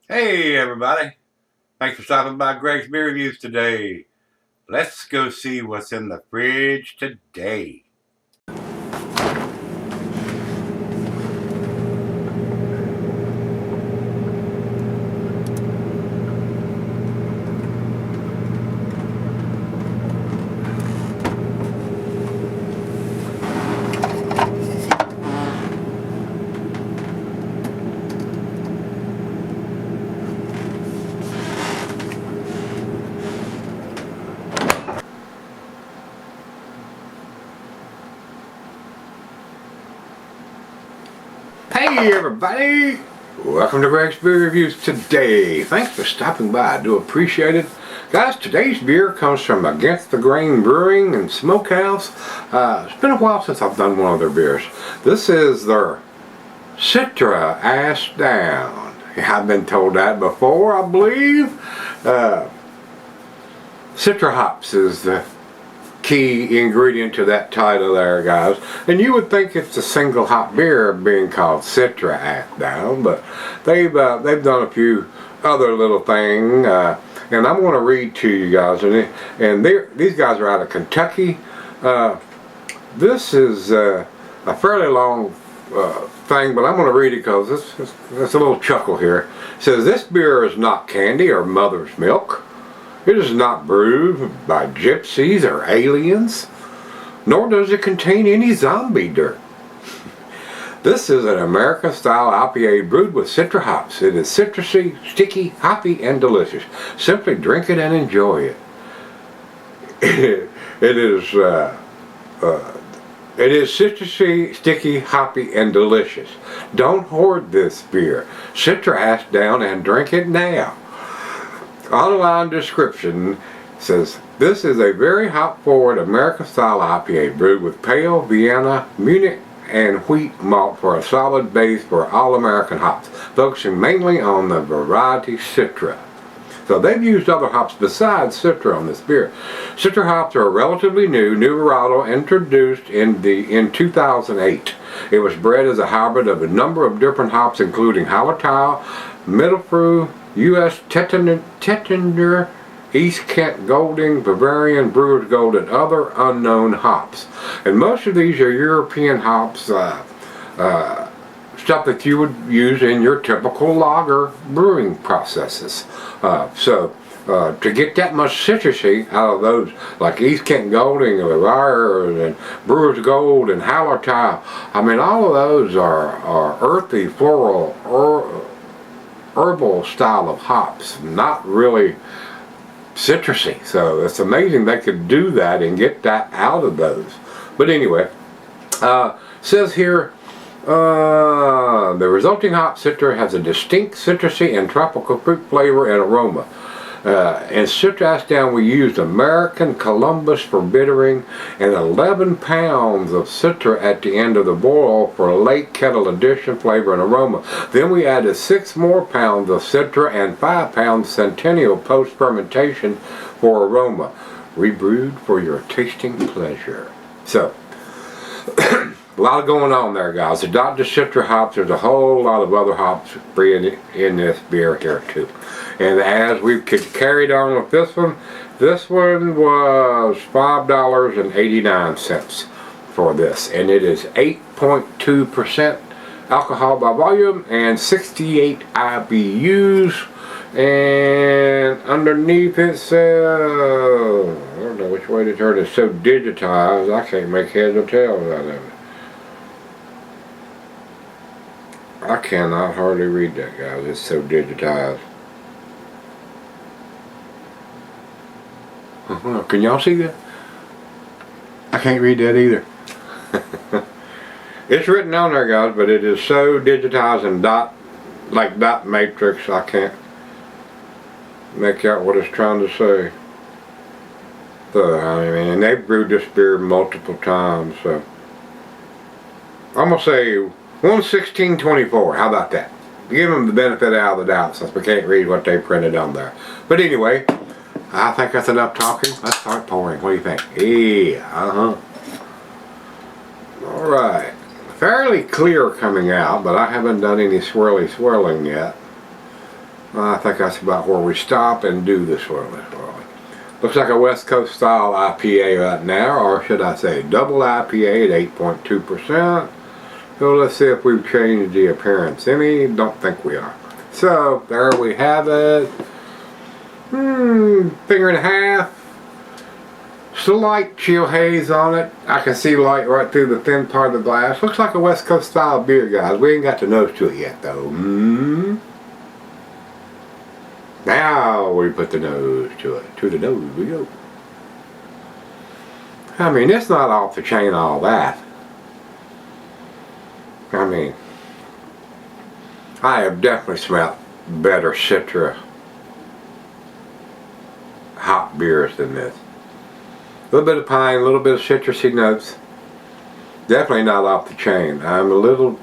Hey everybody, thanks for stopping by Gregsbeerreviews today. Let's go see what's in the fridge today. Hey everybody, welcome to Gregsbeerreviews today. Thanks for stopping by, I do appreciate it. Guys, today's beer comes from Against the Grain Brewing and Smokehouse. It's been a while since I've done one of their beers. This is their Citra Ass Down. I've been told that before, I believe. Citra hops is the key ingredient to that title there, guys. And you would think it's a single hop beer being called Citra Ass Down, but they've done a few other little things. And I'm going to read to you guys, and these guys are out of Kentucky. This is a fairly long thing, but I'm going to read it because it's a little chuckle here. It says, "This beer is not candy or mother's milk. It is not brewed by gypsies or aliens, nor does it contain any zombie dirt. This is an American-style IPA brewed with Citra hops. It is citrusy, sticky, hoppy, and delicious. Simply drink it and enjoy it. It is citrusy, sticky, hoppy, and delicious. Don't hoard this beer. Citra Ass Down and drink it now." Online description says, "This is a very hop-forward American-style IPA brewed with pale, Vienna, Munich, and wheat malt for a solid base for all-American hops, focusing mainly on the variety Citra." So they've used other hops besides Citra on this beer. Citra hops are relatively new varietal introduced in 2008. It was bred as a hybrid of a number of different hops, including Hallertau, Mittelfrüh, U.S. Tettner, East Kent Golding, Bavarian, Brewer's Gold, and other unknown hops. And most of these are European hops, stuff that you would use in your typical lager brewing processes. To get that much citrusy out of those, like East Kent Golding and Bavarian and Brewer's Gold and Hallertau, I mean, all of those are earthy, floral, herbal style of hops, not really citrusy. So it's amazing they could do that and get that out of those. But anyway, says here, the resulting hop Citra has a distinct citrusy and tropical fruit flavor and aroma. In Citra Ass Down we used American Columbus for bittering and 11 pounds of Citra at the end of the boil for a late kettle addition, flavor, and aroma. Then we added 6 more pounds of Citra and 5 pounds Centennial post-fermentation for aroma. Rebrewed for your tasting pleasure. So, a lot going on there, guys. It's not just Citra hops, there's a whole lot of other hops free in this beer here too. And as we've carried on with this one was $5.89 for this, and it is 8.2% alcohol by volume and 68 IBUs. And underneath it says, I don't know which way to turn it. It's so digitized I can't make heads or tails out of it. I cannot hardly read that, guys. It's so digitized. Can y'all see that? I can't read that either. It's written on there, guys, but it is so digitized and dot matrix, I can't make out what it's trying to say. So, I mean, and they've brewed this beer multiple times, so I'm gonna say 116.24. How about that? Give them the benefit out of the doubt since we can't read what they printed on there. But anyway, I think that's enough talking. Let's start pouring. What do you think? Yeah, Alright. Fairly clear coming out, but I haven't done any swirling yet. I think that's about where we stop and do this one. Looks like a West Coast style IPA right now, or should I say double IPA at 8.2%. So let's see if we've changed the appearance any. Don't think we are. So there we have it. Finger and a half. Slight chill haze on it. I can see light right through the thin part of the glass. Looks like a West Coast style beer, guys. We ain't got the nose to it yet, though. Now we put the nose to it. To the nose we go. I mean, it's not off the chain all that. I mean, I have definitely smelled better Citra hop beers than this. A little bit of pine, a little bit of citrusy notes. Definitely not off the chain. I'm a little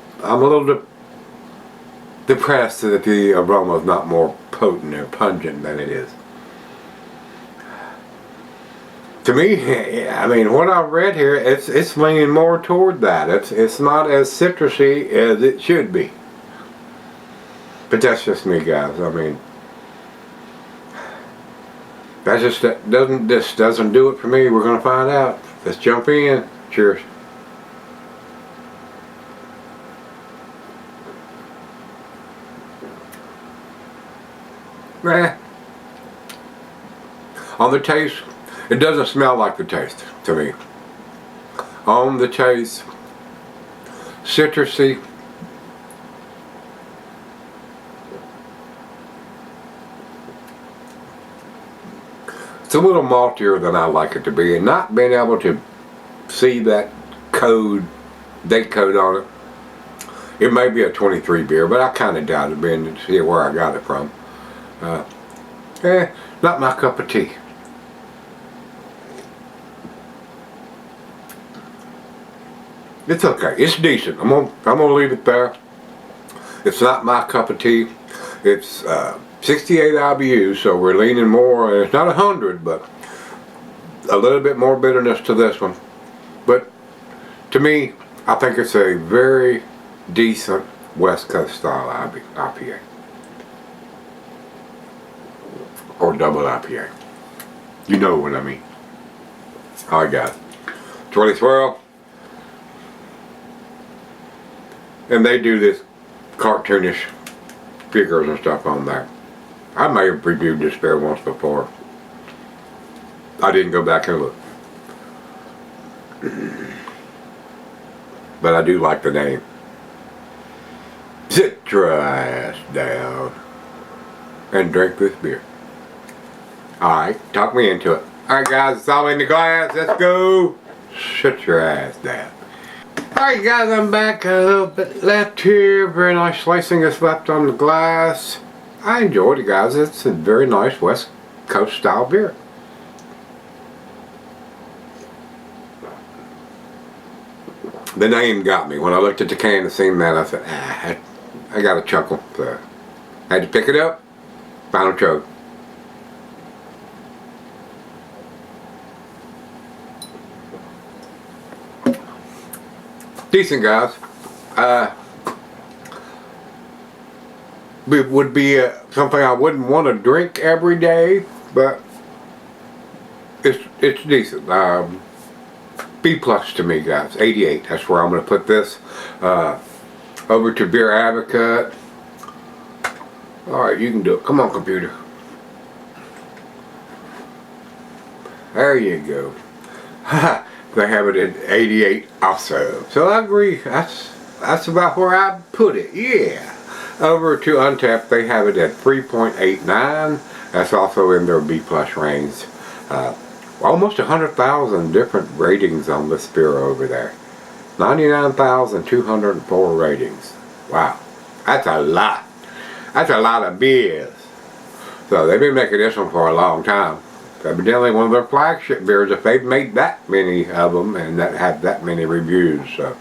depressed that the aroma is not more potent or pungent than it is. To me, I mean, what I've read here, it's leaning more toward that. It's not as citrusy as it should be. But that's just me, guys. I mean, this doesn't do it for me. We're gonna find out. Let's jump in. Cheers. On the taste, it doesn't smell like the taste to me. On the taste, citrusy. It's a little maltier than I like it to be, and not being able to see that date code on it. It may be a 23 beer, but I kind of doubt it, being to see where I got it from. Not my cup of tea. It's okay. It's decent. I'm gonna leave it there. It's not my cup of tea. It's 68 IBUs, so we're leaning more. It's not 100, but a little bit more bitterness to this one. But to me, I think it's a very decent West Coast style IPA. Or double IPA. You know what I mean. Alright, guys. 20 swirl. And they do this cartoonish figures and stuff on there. I may have reviewed this beer once before. I didn't go back and look. But I do like the name. Sit your ass down and drink this beer. Alright, talk me into it. Alright, guys, it's all in the glass. Let's go. Sit your ass down. Alright, guys, I'm back. A little bit left here. Very nice slicing is left on the glass. I enjoyed it, guys. It's a very nice West Coast style beer. The name got me. When I looked at the can and seen that, I said, I got a chuckle. So I had to pick it up. Final chug. Decent, guys. It would be something I wouldn't want to drink every day, but it's decent. B plus to me, guys. 88. That's where I'm going to put this. Over to Beer Advocate. Alright, you can do it. Come on, computer. There you go. They have it at 88 also. So I agree. That's about where I put it. Yeah. Over to Untapped, they have it at 3.89. That's also in their B plus range. Almost 100,000 different ratings on this beer over there. 99,204 ratings. Wow. That's a lot. That's a lot of beers. So they've been making this one for a long time. Evidently one of their flagship beers, if they've made that many of them and that have that many reviews. So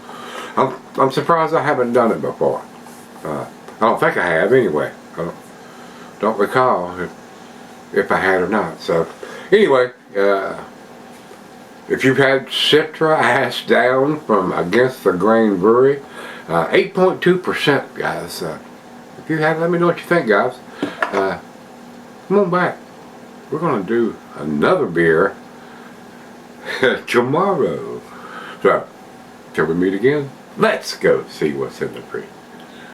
I'm surprised I haven't done it before. I don't think I have anyway. I don't recall if I had or not. So anyway, if you've had Citra ass down from Against the Grain Brewery, 8.2%, guys. If you have, let me know what you think, guys. come on back. We're going to do another beer tomorrow. So, till we meet again, let's go see what's in the fridge.